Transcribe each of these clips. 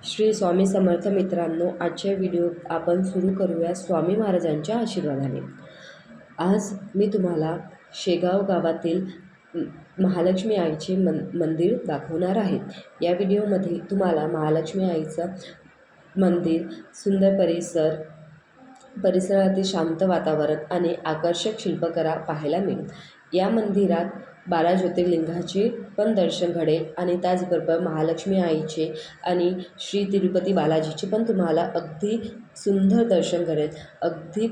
श्री स्वामी समर्थ मित्रांनो, आजच्या व्हिडिओत आपण सुरू करूया स्वामी महाराजांच्या आशीर्वादाने। आज मी तुम्हाला शेगाव गावातील महालक्ष्मी आईचे मंदिर दाखवणार आहे। या व्हिडिओमध्ये तुम्हाला महालक्ष्मी आईचं मंदिर, सुंदर परिसरातील शांत वातावरण आणि आकर्षक शिल्पकला पाहायला मिळेल। या मंदिरात 12 ज्योतिर्लिंगाचे पण दर्शन घडेल आणि त्याचबरोबर महालक्ष्मी आईचे आणि श्री तिरुपती बालाजीचे पण तुम्हाला अगदी सुंदर दर्शन घडेल। अगदी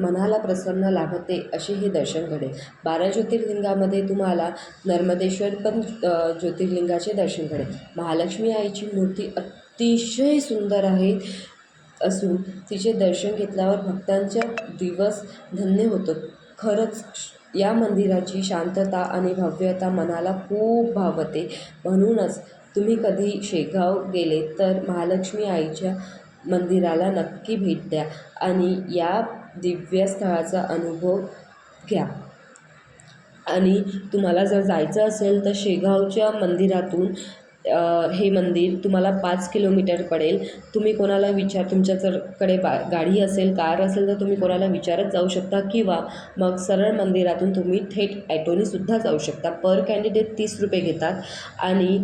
मनाला प्रसन्न लाभते असे हे दर्शन घडेल। 12 ज्योतिर्लिंगामध्ये तुम्हाला नर्मदेश्वर पण ज्योतिर्लिंगाचे दर्शन घडेल। महालक्ष्मी आईची मूर्ती अतिशय सुंदर आहे असून तिचे दर्शन घेतल्यावर भक्तांचा दिवस धन्य होतो। खरंच या मंदिराची शांतता आणि भव्यता मनाला खूप भावते। म्हणूनच तुम्ही कधी शेगाव गेले तर महालक्ष्मी आईच्या मंदिराला नक्की भेट द्या आणि या दिव्य स्थळाचा अनुभव घ्या। आणि तुम्हाला जर जायचं असेल तर शेगावच्या मंदिरातून हे मंदिर तुम्हाला 5 किलोमीटर पडेल। तुम्ही कोणाला तुमच्या जर गाडी असेल, कार असेल तर तुम्ही कोणाला विचारत जाऊ शकता किंवा मग सरळ मंदिरातून तुम्ही थेट ॲटोने सुद्धा जाऊ शकता। पर कॅन्डिडेट 30 रुपये घेतात। आणि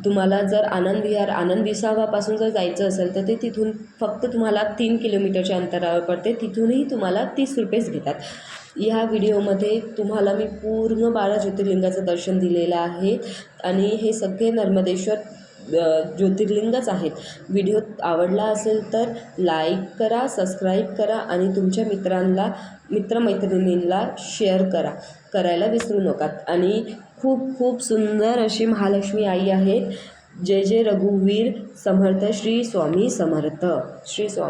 तुम्हाला जर आनंद विसावापासून जर जायचं असेल तर ते तिथून फक्त तुम्हाला 3 किलोमीटरच्या अंतरावर पडते, तिथूनही तुम्हाला 30 रुपयेच घेतात। ह्या व्हिडिओमध्ये तुम्हाला मी पूर्ण 12 ज्योतिर्लिंगाचं दर्शन दिलेलं आहे आणि हे सगळे नर्मदेश्वर ज्योतिर्लिंगच आहेत। व्हिडिओ आवडला असेल तर लाईक करा, सबस्क्राईब करा आणि तुमच्या मित्रमैत्रिणींना शेअर करायला विसरू नका। आणि खूप खूप सुंदर अशी महालक्ष्मी आई आहेत। जय जय रघुवीर समर्थ, श्री स्वामी समर्थ, श्री स्वामी।